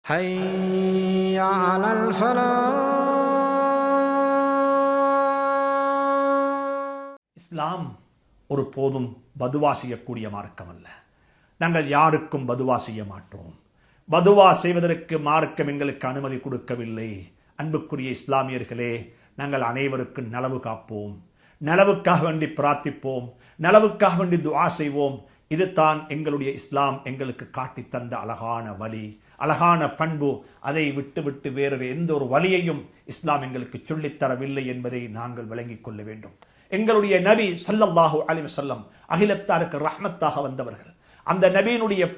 حي على الفلاح. இஸ்லாம் ஒரு போதும் பதுவா செய்யக்கூடிய மார்க்கம் அல்ல. நாங்கள் யாருக்கும் பதுவா செய்ய மாட்டோம். பதுவா செய்வதற்கு மார்க்கம் எங்களுக்கு அனுமதி கொடுக்கவில்லை. அன்புக்குரிய இஸ்லாமியர்களே, நாங்கள் அனைவருக்கும் நலவு காப்போம், நலவுக்காக வேண்டி பிரார்த்திப்போம், நலவுக்காக வேண்டி துஆ செய்வோம். இதுதான் எங்களுடைய இஸ்லாம் எங்களுக்கு காட்டி தந்த அழகான வழி, அழகான பண்பு. அதை விட்டு வேறு எந்த ஒரு வழியையும் இஸ்லாம் எங்களுக்கு சொல்லித்தரவில்லை என்பதை நாங்கள் விளங்கிக் கொள்ள வேண்டும். எங்களுடைய நபி ஸல்லல்லாஹு அலைஹி வஸல்லம் அகிலத்தாருக்கு ரஹ்மத்தாக வந்தவர்கள்.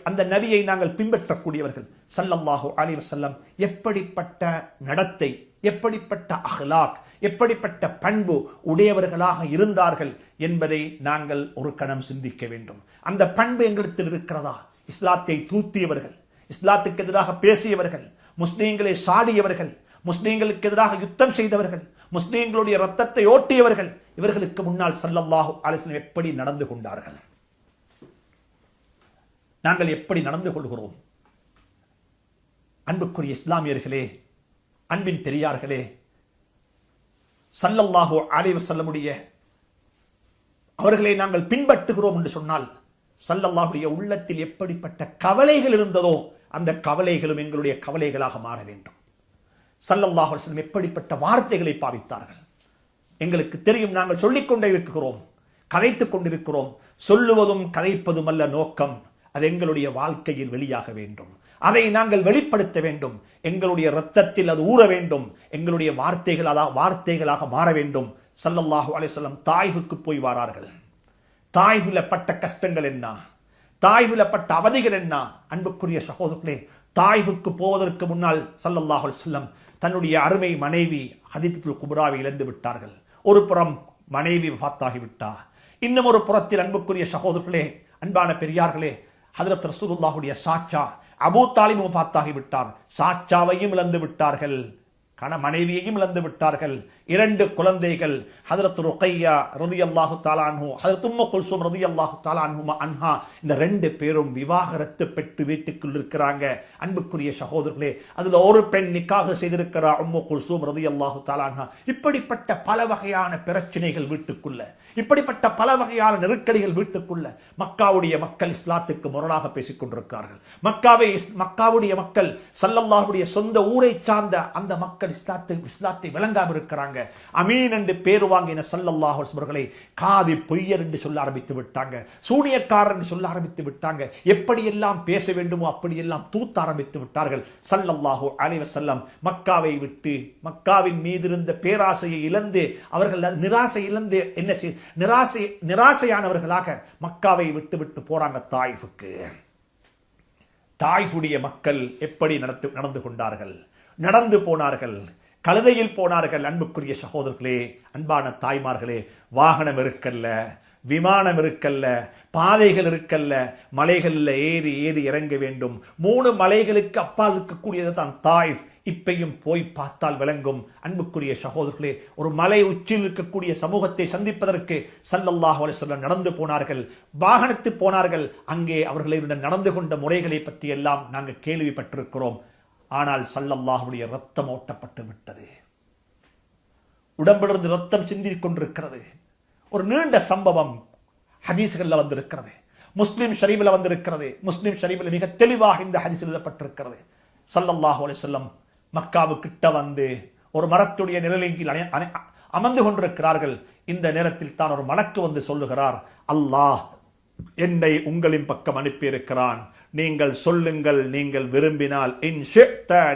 அந்த நபியை நாங்கள் பின்பற்றக்கூடியவர்கள். ஸல்லல்லாஹு அலைஹி வஸல்லம் எப்படிப்பட்ட நடத்தை, எப்படிப்பட்ட அஹ்லாக், எப்படிப்பட்ட பண்பு உடையவர்களாக இருந்தார்கள் என்பதை நாங்கள் ஒரு கணம் சிந்திக்க வேண்டும். அந்த பண்பு எங்களிடத்தில் இருக்கிறதா? இஸ்லாத்தை தூத்தியவர்கள், இஸ்லாத்துக்கு எதிராக பேசியவர்கள், முஸ்லீம்களை சாடியவர்கள், முஸ்லீம்களுக்கு எதிராக யுத்தம் செய்தவர்கள், முஸ்லீம்களுடைய ரத்தத்தை ஓட்டியவர்கள், இவர்களுக்கு முன்னால் ஸல்லல்லாஹு அலைஹி வஸல்லம் எப்படி நடந்து கொண்டார்கள்? நாங்கள் எப்படி நடந்து கொள்கிறோம்? அன்புக்குரிய இஸ்லாமியர்களே, அன்பின் பெரியார்களே, ஸல்லல்லாஹு அலைஹி வஸல்லமுடைய அவர்களை நாங்கள் பின்பற்றுகிறோம் என்று சொன்னால் ஸல்லல்லாஹுடைய உள்ளத்தில் எப்படிப்பட்ட கவலைகள் இருந்ததோ அந்த கவலைகளும் எங்களுடைய கவலைகளாக மாற வேண்டும். ஸல்லல்லாஹு அலைஹி வஸல்லம் எப்படிப்பட்ட வார்த்தைகளை பாவித்தார்கள் எங்களுக்கு தெரியும். நாங்கள் சொல்லிக்கொண்டே இருக்கிறோம், கதைத்துக் கொண்டிருக்கிறோம். சொல்லுவதும் கதைப்பதும் அல்ல நோக்கம், அது எங்களுடைய வாழ்க்கையில் வெளியாக வேண்டும். அதை நாங்கள் வெளிப்படுத்த வேண்டும். எங்களுடைய இரத்தத்தில் அது ஊற வேண்டும். எங்களுடைய வார்த்தைகளாக மாற வேண்டும். ஸல்லல்லாஹு அலைஹி வஸல்லம் தாயிஃபுக்கு போய் வாரார்கள். தாயிஃபில பட்ட கஷ்டங்கள் என்ன, தாயிஃபில பட்ட அவதிகள் என்ன? அன்புக்குரிய சகோதரர்களே, தாயிஃபுக்கு போவதற்கு முன்னால் ஸல்லல்லாஹு அலைஹி வஸல்லம் தன்னுடைய அருமை மனைவி ஹதீஜத்துல் குப்ராவை இழந்து விட்டார்கள். ஒரு புறம் மனைவி வஃபாத்தாகிவிட்டார், இன்னும் ஒரு புறத்தில் அன்புக்குரிய சகோதரர்களே, அன்பான பெரியார்களே, ஹஜ்ரத் ரசூலுல்லாஹுடைய சாச்சா அபூ தாலிப் வஃபாத்தாகிவிட்டார். சாச்சாவையும் இழந்து விட்டார்கள், மனைவியையும் இழந்து விட்டார்கள். 2 குழந்தைகள், ஹஜ்ரத் ருக்கையா ரலியல்லாஹு தஆலா அன்ஹு, ஹஜ்ரத் உம்மு குல்சூம் ரலியல்லாஹு தஆலா அன்ஹா, இந்த 2 பேரும் விவாகரத்து பெற்று வீட்டுக்குள் இருக்கிறாங்க. அன்புக்குரிய சகோதரர்களே, அதுல ஒரு பெண் நிக்காஹ் செய்திருக்கிறார், உம்மு குல்சூம் ரலியல்லாஹு தஆலா அன்ஹா. இப்படிப்பட்ட பல வகையான பிரச்சனைகள் வீட்டுக்குள்ள, இப்படிப்பட்ட பல வகையான நெருக்கடிகள் வீட்டுக்குள்ள. மக்காவுடைய மக்கள் இஸ்லாத்துக்கு முரணாக பேசிக் கொண்டிருக்கிறார்கள். மக்காவுடைய மக்கள் ஸல்லல்லாஹுடைய சொந்த ஊரை சார்ந்த அந்த மக்கள் இஸ்லாத்தை விளங்காமல் இருக்கிறாங்க. அமீன் என்று பேர் வாங்கின ஸல்லல்லாஹு அலைஹி வஸல்லம் காதி பொய்யர் என்று சொல்ல ஆரம்பித்து விட்டாங்க, சூனியக்காரர் என்று சொல்ல ஆரம்பித்து விட்டாங்க. எப்படியெல்லாம் பேச வேண்டுமோ அப்படியெல்லாம் தூத்த ஆரம்பித்து விட்டார்கள். ஸல்லல்லாஹு அலைஹி வஸல்லம் மக்காவை விட்டு, மக்காவின் மீது இருந்த பேராசையை இழந்து, அவர்கள் நிராசை இழந்து, நிராசையானவர்களாக மக்காவை விட்டு போறாங்க தாயிஃபுக்கு. தாயிஃபுடைய மக்கள் எப்படி நடந்து கொண்டார்கள்? நடந்து போனார்கள், கழுதையில் போனார்கள். அன்புக்குரிய சகோதரர்களே, அன்பான தாய்மார்களே, வாகனம் இருக்கல்ல, விமானம் இருக்கல்ல, பாதைகள் இருக்கல்ல, மலைகளில் ஏறி இறங்க வேண்டும். 3 மலைகளுக்கு அப்பால் இருக்கக்கூடியது தான் தாயிஃப். இப்பையும் போய் பார்த்தால் விளங்கும். அன்புக்குரிய சகோதரர்களே, ஒரு மலை உச்சியில் இருக்கக்கூடிய சமூகத்தை சந்திப்பதற்கு ஸல்லல்லாஹு அலைஹி வஸல்லம் நடந்து போனார்கள், வாகனத்து போனார்கள். அங்கே அவர்களுடன் நடந்து கொண்ட முறைகளை பற்றி எல்லாம் நாங்கள் கேள்விப்பட்டிருக்கிறோம். ஆனால் ஸல்லல்லாஹுடைய ரத்தம் ஓட்டப்பட்டு விட்டது, உடம்பிலிருந்து ரத்தம் சிந்திக் கொண்டிருக்கிறது. ஒரு நீண்ட சம்பவம் ஹதீஸ்களில் வந்திருக்கிறது, முஸ்லிம் ஷரீஃபில் வந்திருக்கிறது. முஸ்லிம் ஷரீஃபில் மிக தெளிவாக இந்த ஹதீஸ் எழுதப்பட்டிருக்கிறது. ஸல்லல்லாஹு அலைஹி வஸல்லம் மக்காவு கிட்ட வந்து ஒரு மரத்துடைய நிழலின் கீழ் அமர்ந்து கொண்டிருக்கிறார்கள். இந்த நேரத்தில் தான் ஒரு மலக்கு வந்து சொல்லுகிறார், அல்லாஹ் என்னை உங்களின் பக்கம் அனுப்பியிருக்கிறான், நீங்கள் சொல்லுங்கள், நீங்கள் விரும்பினால்,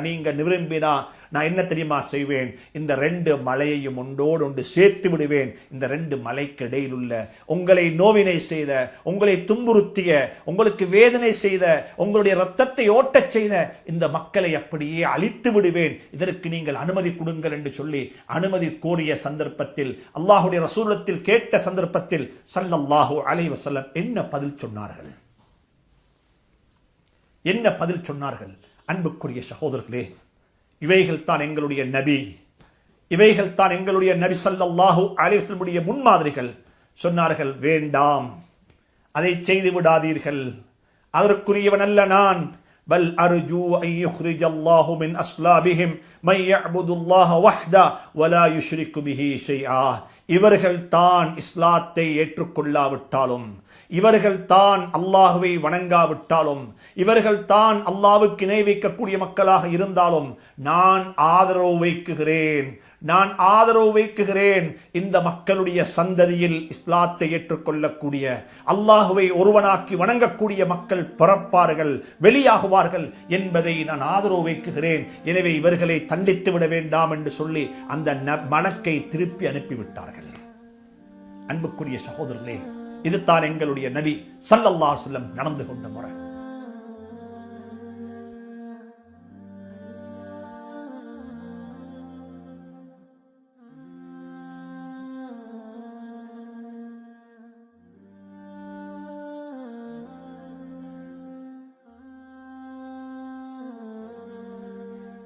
நீங்கள் விரும்பினா நான் என்ன தெரியுமா செய்வேன்? இந்த 2 மலையையும் ஒன்றோடு ஒன்று சேர்த்து விடுவேன். இந்த 2 மலைக்கு இடையில் உள்ள உங்களை நோவினை செய்த, உங்களை துன்புறுத்திய, உங்களுக்கு வேதனை செய்த, உங்களுடைய ரத்தத்தை ஓட்டச் செய்த இந்த மக்களை அப்படியே அழித்து விடுவேன். இதற்கு நீங்கள் அனுமதி கொடுங்கள் என்று சொல்லி அனுமதி கோரிய சந்தர்ப்பத்தில், அல்லாஹுடைய ரசூலத்தில் கேட்ட சந்தர்ப்பத்தில் ஸல்லல்லாஹு அலைஹி வஸல்லம் என்ன பதில் சொன்னார்கள்? என்ன பதில் சொன்னார்கள்? அன்புக்குரிய சகோதரர்களே, இவைகள் தான் எங்களுடைய நபி, இவைகள் தான் எங்களுடைய நபி ஸல்லல்லாஹு அலைஹி வஸல்லம் முன்மாதிரிகள். சொன்னார்கள், வேண்டாம், அதை செய்து விடாதீர்கள், அதற்குரியவன் அல்ல நான், பல் அர்ஜூ அன் யுக்ரிஜல்லாஹு மின் அஸ்லாபிஹிம் மை யஅ்புதுல்லாஹ வஹ்தா வலா யுஷ்ரிகு பிஹி ஷைஆ. இவர்கள் தான் இஸ்லாத்தை ஏற்றுக்கொள்ளாவிட்டாலும், இவர்கள் தான் அல்லாஹுவை வணங்காவிட்டாலும், இவர்கள் தான் அல்லாஹ்வுக்கு இணை வைக்கக்கூடிய மக்களாக இருந்தாலும் நான் ஆதரவு வைக்குகிறேன் இந்த மக்களுடைய சந்ததியில் இஸ்லாத்தை ஏற்றுக்கொள்ளக்கூடிய, அல்லாஹுவை ஒருவனாக்கி வணங்கக்கூடிய மக்கள் பிறப்பார்கள், வெளியாகுவார்கள் என்பதை நான் ஆதரவு வைக்குகிறேன். எனவே இவர்களை தண்டித்து விட வேண்டாம் என்று சொல்லி அந்த மலக்கை திருப்பி அனுப்பிவிட்டார்கள். அன்புக்குரிய சகோதரர்களே, இதுதான் எங்களுடைய நபி ஸல்லல்லாஹு அலைஹி வஸல்லம் நடந்து கொண்ட முறை.